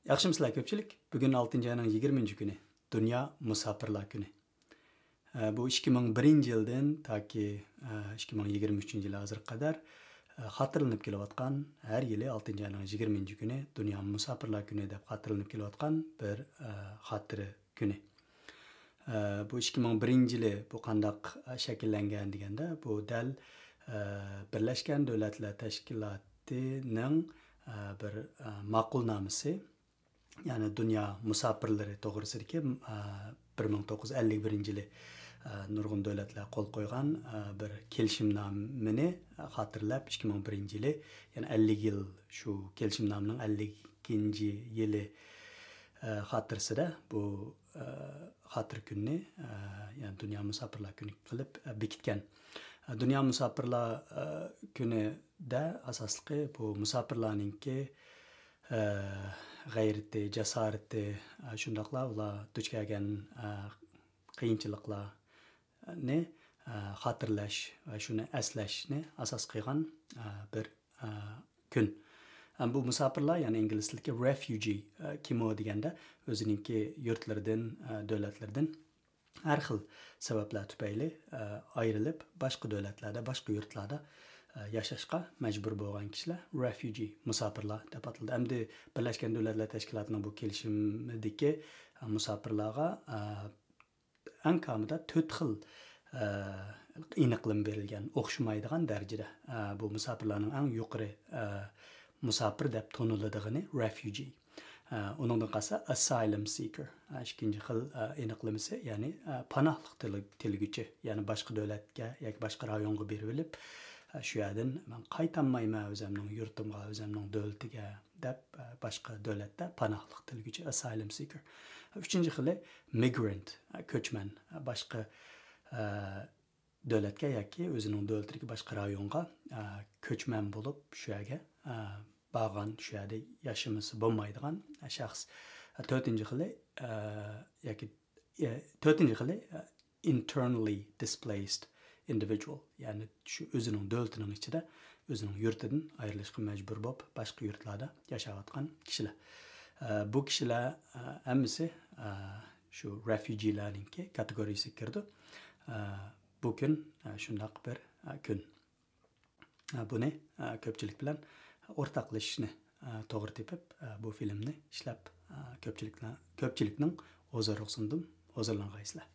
Yaxshimisilar ko'pchilik? Bugun 6-oyning 20-kuni, Dunyo musofirlar kuni. Bu 2001-yildan toki 2023-yil hozirga qadar xotirlanib kelayotgan, har yili 6-oyning 20-kuni Dunyo musofirlar kuni deb xotirlanib kelayotgan bir xotira kuni. Bu 2001-yili bu qandaq shakllangan deganda, bu dal Birleşken Devletler Teşkilatı'nın bir ma'qulnomasi, ya'ni Dunyo musofirlari to'g'risidagi 1951-yili nurg'un davlatlar qo'l qo'ygan bir kelishimnomani xotirlab 2001-yili, ya'ni 50 yil shu kelishimnomning 50-yili xotirasida bu xotir kunni, ya'ni Dunyo musofirlar kuni qilib bekitgan. Dunyo musofirlar kunida asosli bu musofirlarningki g'ayrati, jasorati, shundoqla ular duch kelgan qiyinchiliklarni xotirlash va shuni aslashni asos qilgan bir kun. Bu musofirlar, ya'ni ingliz tilida refugee kim o deganda, o'zininki yurtlaridan, davlatlardan har xil sabablar tufayli ayrilib, boshqa davlatlarda, boshqa yurtlarda yashashga majbur bo'lgan kishilar refugee, musofirlar deb ataladi. Endi Birleşken Devletler Teşkilatı'nın bu kelishimidagi musofirlarga eng kamida 4 xil aniqlim berilgan, o'xshamaydigan darajada. Bu musofirlarning eng yuqori musofir deb toniladigani refugee. Uningdan qolsa asylum seeker, ikkinchi xil aniqlamasi, ya'ni panohlik tilguchi, ya'ni boshqa davlatga yoki boshqa rayonga berib olib, shu yerdan men qaytanmayman o'zimning yurtimga, o'zimning davlatiga deb boshqa davlatda panohlik tilguchi asylum seeker. Uchinchi xili migrant, ko'chman, boshqa davlatga yoki o'zining davlatiga boshqa rayonga ko'chman bo'lib shu yerga borgan, shu yerda yashamasi bo'lmaydigan shaxs. To'rtinchi xili internally displaced individual, ya'ni shu o'zining davlatining ichida, o'zining yurtidan ayrilishga majbur bo'lib, boshqa yurtlarda yashayotgan kishilar. Bu kishilar hammasi shu refugeelarningki kategoriyasiga kirdi. Bu kun shundoq bir kun. Buni ko'pchilik bilan o'rtoqlashishni to'g'ri tepib, bu filmni ishlab ko'pchilikning o'zaro sundim, hozirlangaysizlar.